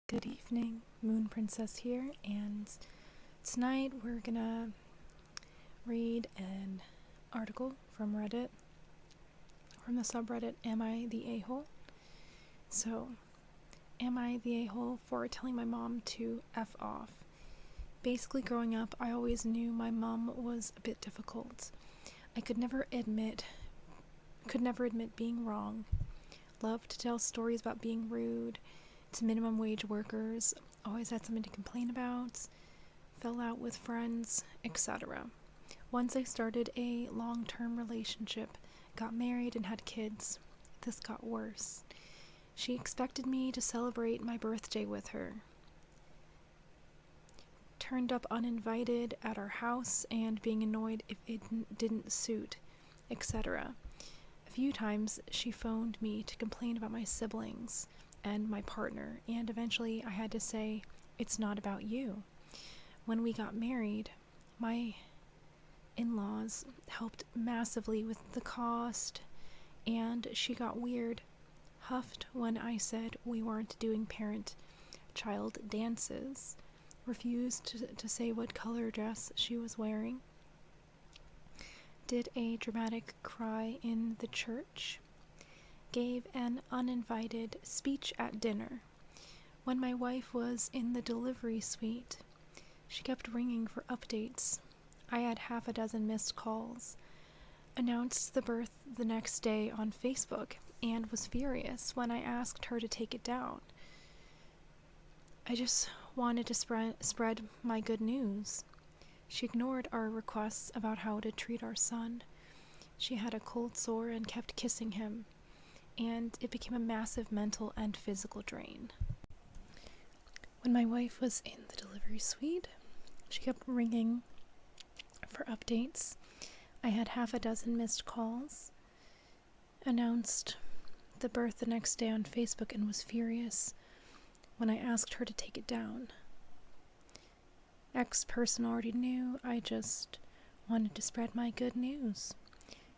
Good evening, Moon Princess here, and tonight we're gonna read an article from Reddit, from the subreddit Am I the A-hole? So, am I the a-hole for telling my mom to F off? Basically, growing up, I always knew my mom was a bit difficult. I could never admit being wrong. Loved to tell stories about being rude to minimum wage workers, always had something to complain about, fell out with friends, etc. Once I started a long-term relationship, got married and had kids, this got worse. She expected me to celebrate my birthday with her. Turned up uninvited at our house and being annoyed if it didn't suit, etc. A few times she phoned me to complain about my siblings and my partner, and eventually I had to say, it's not about you. When we got married, my in-laws helped massively with the cost, and she got weird, huffed when I said we weren't doing parent-child dances, refused to say what color dress she was wearing, did a dramatic cry in the church, gave an uninvited speech at dinner. When my wife was in the delivery suite, she kept ringing for updates. I had half a dozen missed calls, announced the birth the next day on Facebook, and was furious when I asked her to take it down. I just wanted to spread my good news. She ignored our requests about how to treat our son. She had a cold sore and kept kissing him, and it became a massive mental and physical drain. When my wife was in the delivery suite, she kept ringing for updates. I had half a dozen missed calls, announced the birth the next day on Facebook, and was furious when I asked her to take it down. Ex-person already knew, I just wanted to spread my good news.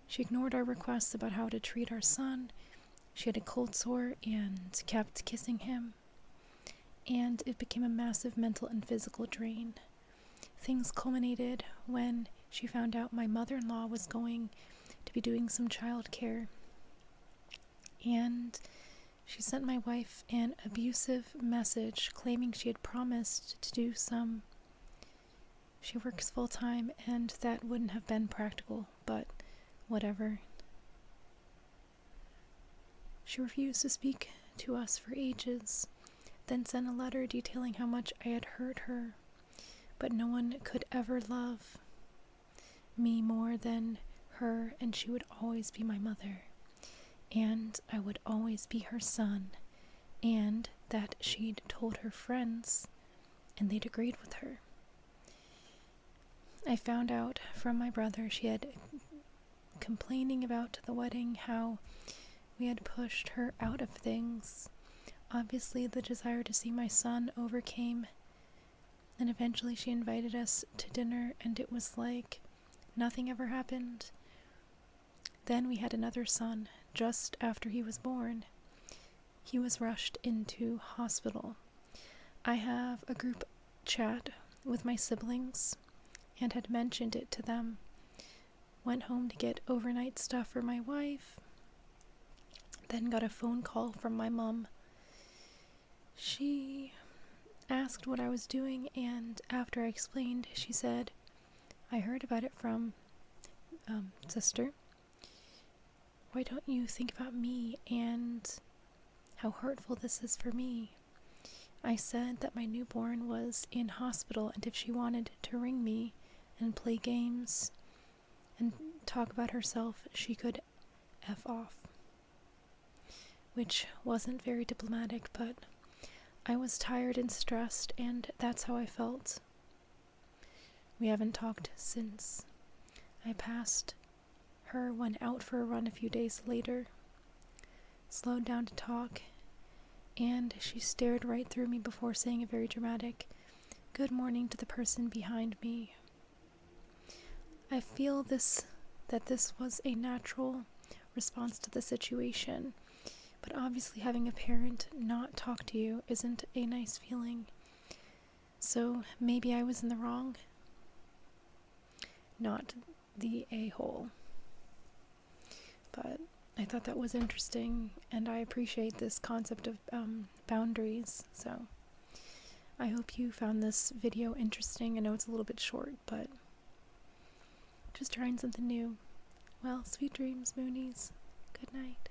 She ignored our requests about how to treat our son. She had a cold sore and kept kissing him, and it became a massive mental and physical drain. Things culminated when she found out my mother-in-law was going to be doing some childcare, and she sent my wife an abusive message claiming she had promised to do some. She works full-time and that wouldn't have been practical, but whatever. She refused to speak to us for ages, then sent a letter detailing how much I had hurt her, but no one could ever love me more than her, and she would always be my mother, and I would always be her son, and that she'd told her friends, and they'd agreed with her. I found out from my brother she had complaining about the wedding, how we had pushed her out of things. Obviously, the desire to see my son overcame, and eventually she invited us to dinner, and it was like nothing ever happened. Then we had another son just after he was born. He was rushed into hospital. I have a group chat with my siblings and had mentioned it to them. Went home to get overnight stuff for my wife, then got a phone call from my mom. She asked what I was doing, and after I explained, she said, I heard about it from sister. Why don't you think about me and how hurtful this is for me? I said that my newborn was in hospital, and if she wanted to ring me and play games and talk about herself, she could F off. Which wasn't very diplomatic, but I was tired and stressed, and that's how I felt. We haven't talked since. I passed her, went out for a run a few days later, slowed down to talk, and she stared right through me before saying a very dramatic good morning to the person behind me. I feel that this was a natural response to the situation. But obviously having a parent not talk to you isn't a nice feeling. So maybe I was in the wrong. Not the a-hole. But I thought that was interesting, and I appreciate this concept of boundaries. So I hope you found this video interesting. I know it's a little bit short, but just trying something new. Well, sweet dreams, Moonies. Good night.